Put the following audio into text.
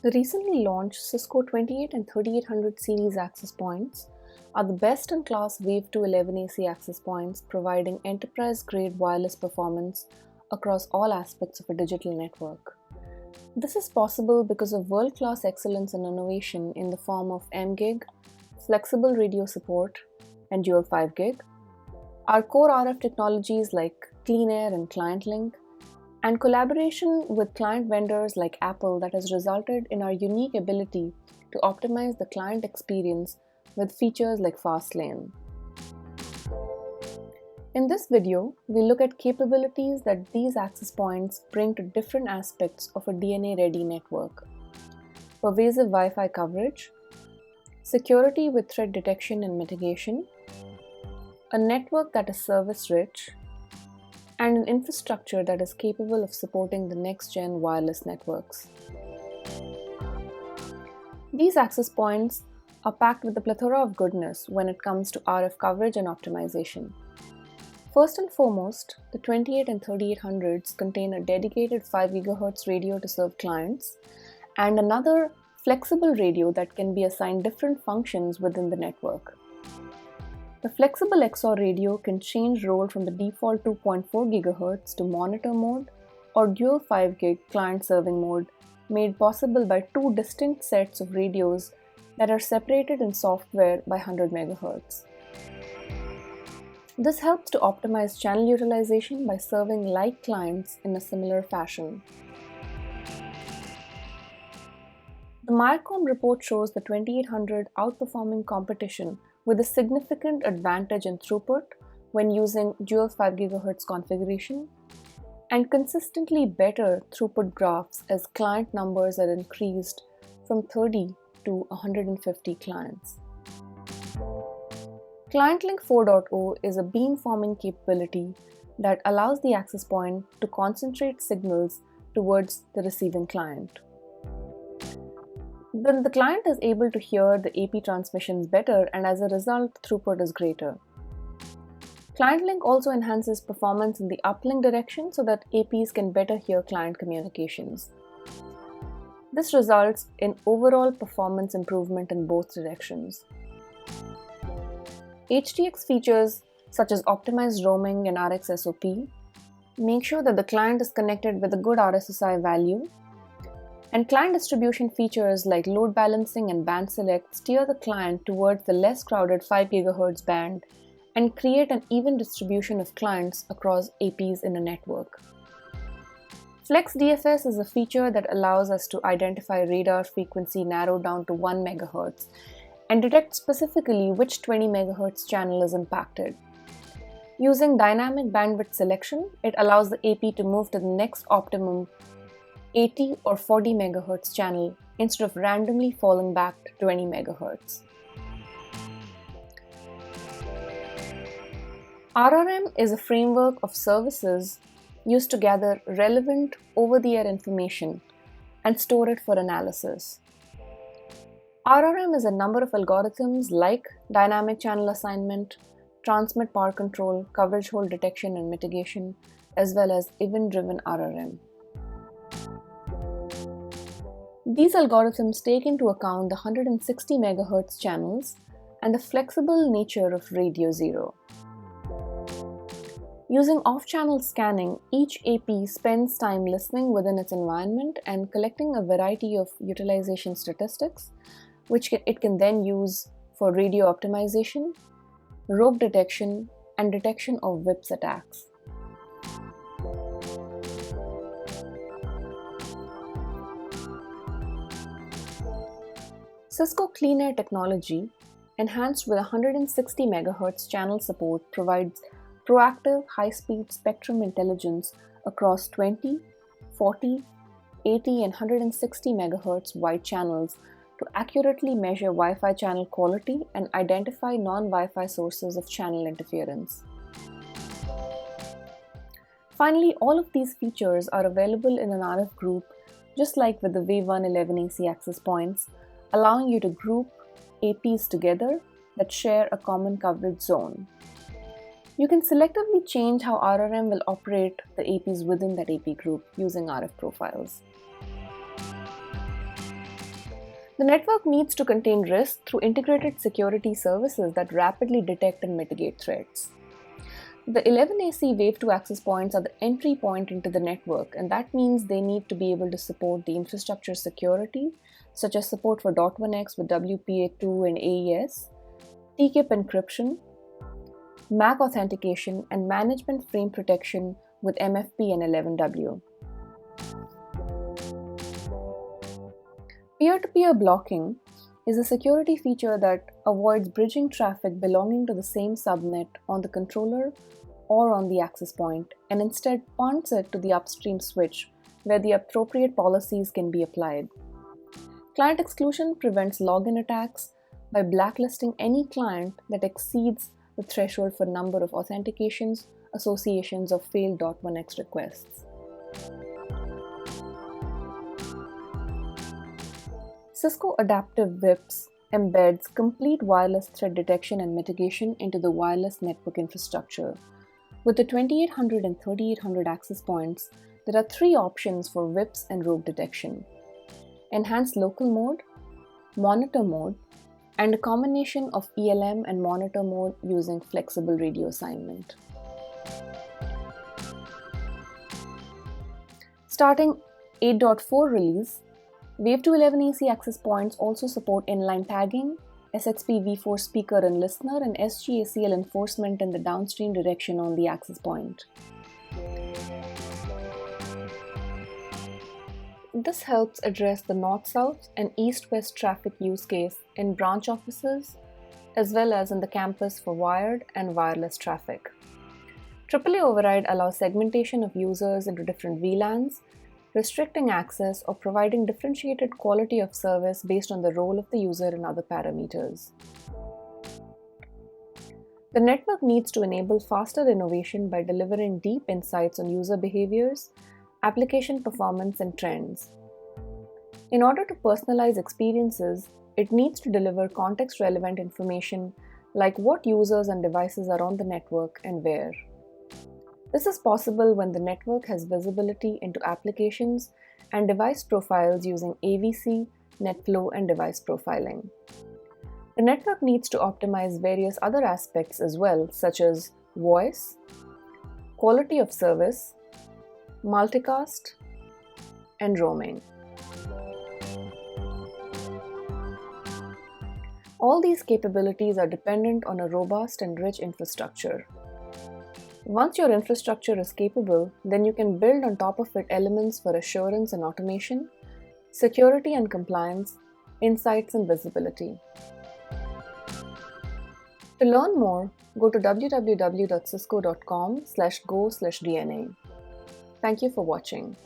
The recently launched Cisco 28 and 3800 series access points are the best-in-class Wave2 11AC access points, providing enterprise-grade wireless performance across all aspects of a digital network. This is possible because of world-class excellence and innovation in the form of mGig, flexible radio support, and dual 5GIG, our core RF technologies like Clean Air and ClientLink, and collaboration with client vendors like Apple that has resulted in our unique ability to optimize the client experience with features like Fast Lane. In this video, we look at capabilities that these access points bring to different aspects of a DNA-ready network: pervasive Wi-Fi coverage, security with threat detection and mitigation, a network that is service-rich, and an infrastructure that is capable of supporting the next-gen wireless networks. These access points are packed with a plethora of goodness when it comes to RF coverage and optimization. First and foremost, the 28 and 3800s contain a dedicated 5 GHz radio to serve clients, and another flexible radio that can be assigned different functions within the network. The flexible XOR radio can change role from the default 2.4 GHz to monitor mode or dual 5GIG client serving mode, made possible by two distinct sets of radios that are separated in software by 100 MHz. This helps to optimize channel utilization by serving like clients in a similar fashion. The Marcom report shows the 2800 outperforming competition with a significant advantage in throughput when using dual 5 GHz configuration, and consistently better throughput graphs as client numbers are increased from 30 to 150 clients. ClientLink 4.0 is a beamforming capability that allows the access point to concentrate signals towards the receiving client. Then the client is able to hear the AP transmissions better, and as a result, throughput is greater. ClientLink also enhances performance in the uplink direction so that APs can better hear client communications. This results in overall performance improvement in both directions. HTX features such as optimized roaming and RxSOP make sure that the client is connected with a good RSSI value, and client distribution features like load balancing and band select steer the client towards the less crowded 5 GHz band and create an even distribution of clients across APs in a network. Flex DFS is a feature that allows us to identify radar frequency narrowed down to 1 MHz and detect specifically which 20 MHz channel is impacted. Using dynamic bandwidth selection, it allows the AP to move to the next optimum 80 or 40 MHz channel instead of randomly falling back to 20 MHz. RRM is a framework of services used to gather relevant over-the-air information and store it for analysis. RRM is a number of algorithms like dynamic channel assignment, transmit power control, coverage hole detection and mitigation, as well as event-driven RRM. These algorithms take into account the 160 MHz channels and the flexible nature of Radio 0. Using off-channel scanning, each AP spends time listening within its environment and collecting a variety of utilization statistics, which it can then use for radio optimization, rogue detection, and detection of WIPS attacks. Cisco Clean Air technology, enhanced with 160 MHz channel support, provides proactive high-speed spectrum intelligence across 20, 40, 80, and 160 MHz wide channels to accurately measure Wi-Fi channel quality and identify non-Wi-Fi sources of channel interference. Finally, all of these features are available in an RF group, just like with the Wave1 11AC access points, allowing you to group APs together that share a common coverage zone. You can selectively change how RRM will operate the APs within that AP group using RF profiles. The network needs to contain risk through integrated security services that rapidly detect and mitigate threats. The 11AC Wave2 access points are the entry point into the network, and that means they need to be able to support the infrastructure security, such as support for .1x with WPA2 and AES, TKIP encryption, MAC authentication, and management frame protection with MFP and 11W. Peer-to-peer blocking is a security feature that avoids bridging traffic belonging to the same subnet on the controller or on the access point, and instead punts it to the upstream switch where the appropriate policies can be applied. Client exclusion prevents login attacks by blacklisting any client that exceeds the threshold for number of authentications, associations, or failed .1x requests. Cisco Adaptive WIPS embeds complete wireless threat detection and mitigation into the wireless network infrastructure. With the 2800 and 3800 access points, there are three options for WIPS and rogue detection: enhanced local mode, monitor mode, and a combination of ELM and monitor mode using flexible radio assignment. Starting 8.4 release, Wave2 11AC access points also support inline tagging, SXP v4 speaker and listener, and SGACL enforcement in the downstream direction on the access point. This helps address the north-south and east-west traffic use case in branch offices, as well as in the campus for wired and wireless traffic. AAA override allows segmentation of users into different VLANs, restricting access or providing differentiated quality of service based on the role of the user and other parameters. The network needs to enable faster innovation by delivering deep insights on user behaviors, application performance, and trends. In order to personalize experiences, it needs to deliver context-relevant information like what users and devices are on the network and where. This is possible when the network has visibility into applications and device profiles using AVC, NetFlow, and device profiling. The network needs to optimize various other aspects as well, such as voice, quality of service, multicast, and roaming. All these capabilities are dependent on a robust and rich infrastructure. Once your infrastructure is capable, then you can build on top of it elements for assurance and automation, security and compliance, insights and visibility. To learn more, go to www.cisco.com/go/DNA. Thank you for watching.